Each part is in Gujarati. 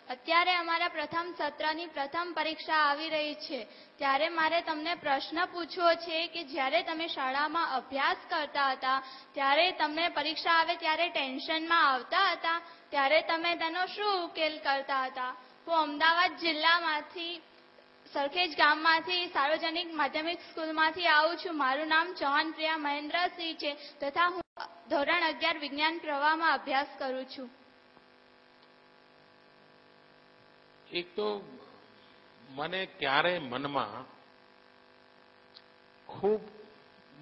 અત્યારે અમારા પ્રથમ સત્રની પ્રથમ પરીક્ષા આવી રહી છે, ત્યારે મારે તમને પ્રશ્ન પૂછવો છે કે જ્યારે તમે શાળામાં અભ્યાસ કરતા હતા ત્યારે તમને પરીક્ષા આવે ત્યારે ટેન્શનમાં આવતા હતા, ત્યારે તમે તેનો શું ઉકેલ કરતા હતા? હું અમદાવાદ જિલ્લામાંથી સરખેજ ગામમાંથી સાર્વજનિક માધ્યમિક સ્કૂલમાંથી આવું છું. મારું નામ ચૌહાણ પ્રિયા મહેન્દ્રસિંહ છે તથા હું ધોરણ 11 વિજ્ઞાન પ્રવાહમાં અભ્યાસ કરું છું. એક તો મને ક્યારે મનમાં ખૂબ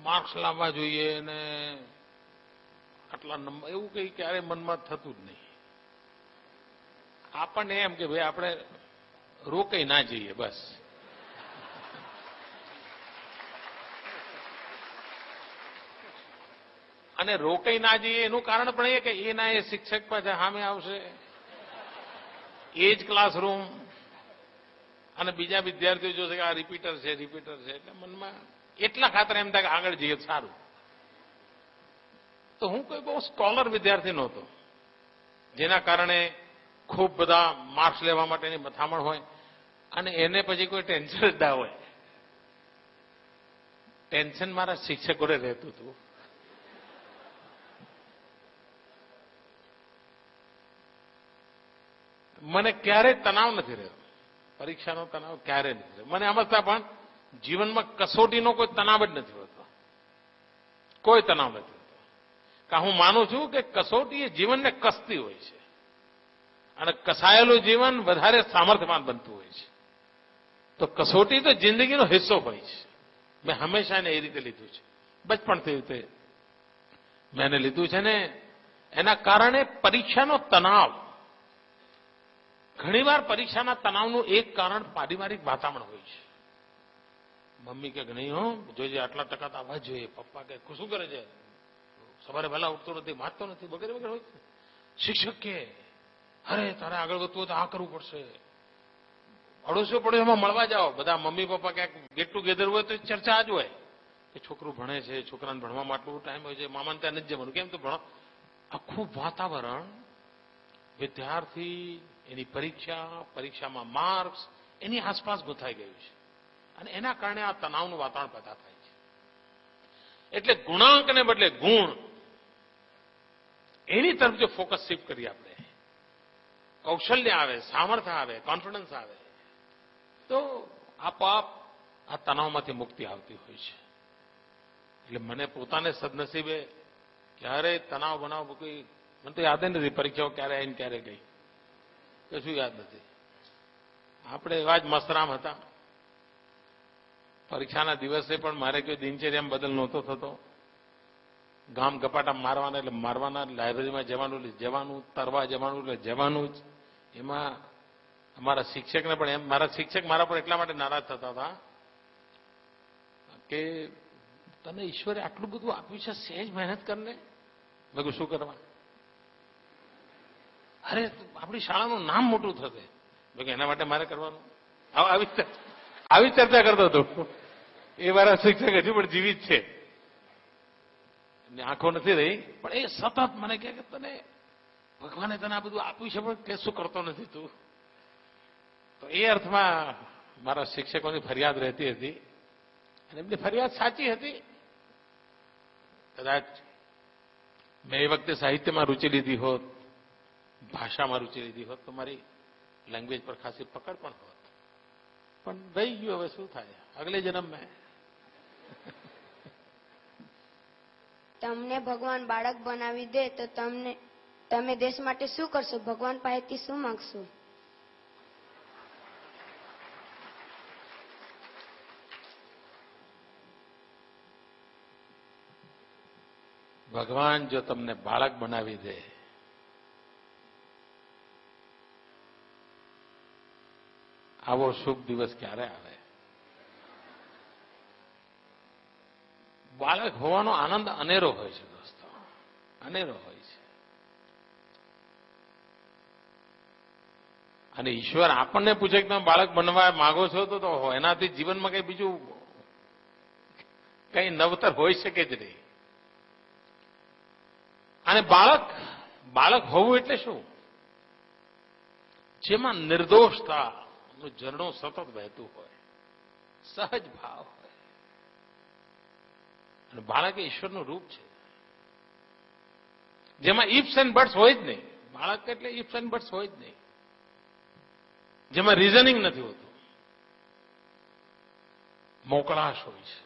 માર્ક્સ લાવવા જોઈએ અને આટલા નંબર એવું કંઈ ક્યારે મનમાં થતું જ નહીં. આપણને એમ કે ભાઈ આપણે રોકાઈ ના જઈએ બસ. અને રોકાઈ ના જઈએ એનું કારણ પણ એ કે એના એ શિક્ષક પાછા સામે આવશે, એ જ ક્લાસરૂમ, અને બીજા વિદ્યાર્થીઓ જોશે કે આ રિપીટર છે એટલે મનમાં એટલા ખાતર એમ થાય કે આગળ જઈએ સારું. તો હું કોઈ બહુ સ્કોલર વિદ્યાર્થી નહોતો, જેના કારણે ખૂબ બધા માર્ક્સ લેવા માટેની મથામણ હોય અને એને પછી કોઈ ટેન્શન જ ના હોય. ટેન્શન મારા શિક્ષકોને રહેતું હતું. મને ક્યારેય તણાવ નથી રહેતો, પરીક્ષાનો તણાવ ક્યારેય નથી રહેતો. મને સમજતા પણ જીવનમાં કસોટીનો કોઈ તણાવ જ નથી હોતો, કોઈ તણાવ નથી હોતો. કારણ હું માનું છું કે કસોટી એ જીવનને કસતી હોય છે અને કસાયેલું જીવન વધારે સામર્થ્યવાન બનતું હોય છે. તો કસોટી તો જિંદગીનો હિસ્સો હોય છે. મેં હંમેશા એને એ રીતે લીધું છે, બચપણથી રીતે મેં એને લીધું છે ને એના કારણે પરીક્ષાનો તણાવ, ઘણીવાર પરીક્ષાના તણાવનું એક કારણ પારિવારિક વાતાવરણ હોય છે. મમ્મી કે નહીં હો જોઈએ આટલા ટકા તો આવવા જોઈએ, પપ્પા કે શું કરે છે, સવારે વહેલા ઉઠતો નથી, વાંચતો નથી, વગેરે વગેરે હોય છે. શિક્ષક કે અરે તારે આગળ વધવું હોય તો આ કરવું પડશે. અડોશીઓ પડોશીઓમાં મળવા જાઓ, બધા મમ્મી પપ્પા ક્યાંક ગેટ ટુગેધર હોય તો ચર્ચા જ હોય કે છોકરું ભણે છે, છોકરાને ભણવામાં આટલું ટાઈમ હોય છે, મામાને ત્યાં નથી જવાનું. કેમ તો ભણો. આખું વાતાવરણ વિદ્યાર્થી, એની પરીક્ષામાં માર્ક્સ એની આસપાસ ગોથાઈ ગયું છે અને એના કારણે આ તણાવનું વાતાવરણ પેદા થાય છે. એટલે ગુણાંકને બદલે ગુણ, એની તરફ જો ફોકસ શિફ્ટ કરીએ આપણે, કૌશલ્ય આવે, સામર્થ્ય આવે, કોન્ફિડન્સ આવે, તો આપોઆપ આ તણાવમાંથી મુક્તિ આવતી હોય છે. એટલે મને પોતાને સદનસીબે ક્યારેય તણાવ બનાવ કોઈ મને તો યાદ નથી પરીક્ષાઓ ક્યારે આવીને ક્યારે ગઈ, કશું યાદ નથી. આપણે એવા જ મસ્તરામ હતા. પરીક્ષાના દિવસે પણ મારે કોઈ દિનચર્યામાં બદલ નહોતો થતો. ગામ ગપાટા મારવાના એટલે મારવાના, લાઇબ્રેરીમાં જવાનું એટલે જવાનું, તરવા જવાનું એટલે જવાનું જ. એમાં અમારા શિક્ષકને પણ એમ, મારા શિક્ષક મારા પર એટલા માટે નારાજ થતા હતા કે તને ઈશ્વરે આટલું બધું આપ્યું છે, સહેજ મહેનત કરને. મેં કહ્યું શું કરવા? અરે આપણી શાળાનું નામ મોટું થશે. મેં કહ્યું એના માટે મારે કરવાનું? આવી ચર્ચા કરતો હતો. એ મારા શિક્ષક હજુ પણ જીવિત છે, આંખો નથી રહી, પણ એ સતત મને કહે કે તને ભગવાને તને આ બધું આપ્યું છે પણ કે શું કરતો નથી તું? તો એ અર્થમાં મારા શિક્ષકોની ફરિયાદ રહેતી હતી અને એમની ફરિયાદ સાચી હતી. કદાચ મેં એ વખતે સાહિત્યમાં રૂચિ લીધી હોત, ભાષામાં રૂચિ લીધી હોત તો મારી લેંગ્વેજ પર ખાસી પકડ પણ હોત. પણ રહી ગયું, હવે શું થાય, અગલે જન્મ મેં. તમને ભગવાન બાળક બનાવી દે તો તમે દેશ માટે શું કરશો? ભગવાન પાસેથી શું માંગશો? ભગવાન જો તમને બાળક બનાવી દે આવો શુભ દિવસ ક્યારે આવે? બાળક હોવાનો આનંદ અનેરો હોય છે દોસ્તો, અનેરો હોય છે. અને ઈશ્વર આપણને પૂછે કે તમે બાળક બનવા માંગો છો તો એનાથી જીવનમાં કઈ બીજું કઈ નવતર હોઈ શકે જ નહીં. અને બાળક હોવું એટલે શું? જેમાં નિર્દોષતાનું ઝરણું સતત વહેતું હોય, સહજ ભાવ હોય, અને બાળક એ ઈશ્વરનું રૂપ છે, જેમાં ઇફ્સ એન્ડ બટ્સ હોય જ નહીં. બાળક એટલે ઇફ્સ એન્ડ બટ્સ હોય જ નહીં, જેમાં રીઝનિંગ નથી હોતું, મોકળાશ હોય છે.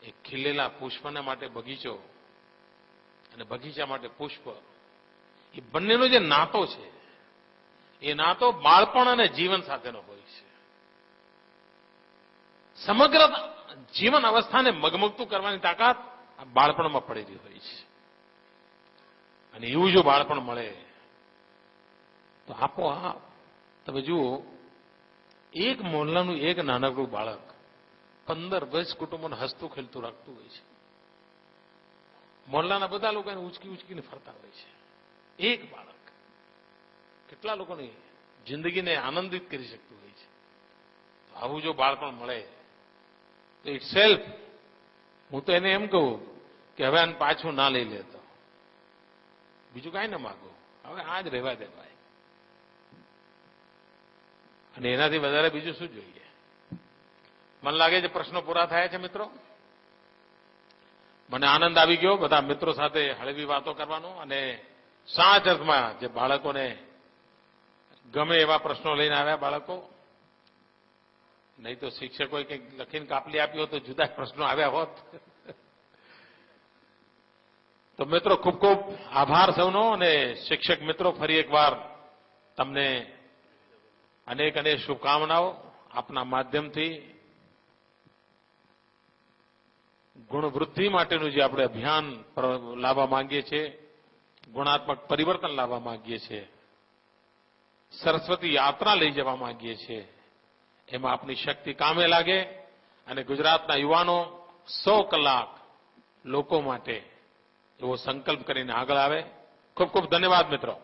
એક ખીલેલા પુષ્પના માટે બગીચો અને બગીચા માટે પુષ્પ, એ બંનેનો જે નાતો છે એ નાતો બાળપણ અને જીવન સાથેનો હોય છે. સમગ્ર જીવન અવસ્થાને મગમગતું કરવાની તાકાત આ બાળપણમાં પડેલી હોય છે. અને એવું જો બાળપણ મળે તો આપોઆપ તમે જુઓ, એક મોહલ્લાનું એક નાનકડું બાળક 15-20 કુટુંબોને હસતું ખેલતું રાખતું હોય છે. મોહલ્લાના બધા લોકો એને ઉચકીને ફરતા હોય છે. એક બાળક કેટલા લોકોની જિંદગીને આનંદિત કરી શકતું હોય છે. તો આવું જો બાળપણ મળે તો ઇટ સેલ્ફ, હું તો એને એમ કહું કે હવે આને પાછું ના લઈ લેતો, બીજું કાંઈ ના માગો, હવે આ જ રહેવા દે ભાઈ. અને એનાથી વધારે બીજું શું જોઈએ? મને લાગે છે પ્રશ્નો પૂરા થયા છે મિત્રો. મને આનંદ આવી ગયો બધા મિત્રો સાથે હળવી વાતો કરવાનો, અને સાચ અર્થમાં જે બાળકોને ગમે એવા પ્રશ્નો લઈને આવ્યા બાળકો. નહીં તો શિક્ષકોએ કંઈક લખીને કાપલી આપ્યો તો જુદા પ્રશ્નો આવ્યા હોત. તો મિત્રો ખૂબ ખૂબ આભાર સૌનો. અને શિક્ષક મિત્રો ફરી એકવાર તમને અનેક અનેક શુભકામનાઓ. આપના માધ્યમથી ગુણવૃદ્ધિ માટેનું જે આપણે અભિયાન લાવવા માંગીએ છીએ, ગુણાત્મક પરિવર્તન લાવવા માંગીએ છીએ, સરસ્વતી યાત્રા લઈ જવા માંગીએ છીએ, એમાં આપની શક્તિ કામે લાગે અને ગુજરાતના યુવાનો 100 કલાક લોકો માટે એવો સંકલ્પ કરીને આગળ આવે. ખૂબ ખૂબ ધન્યવાદ મિત્રો.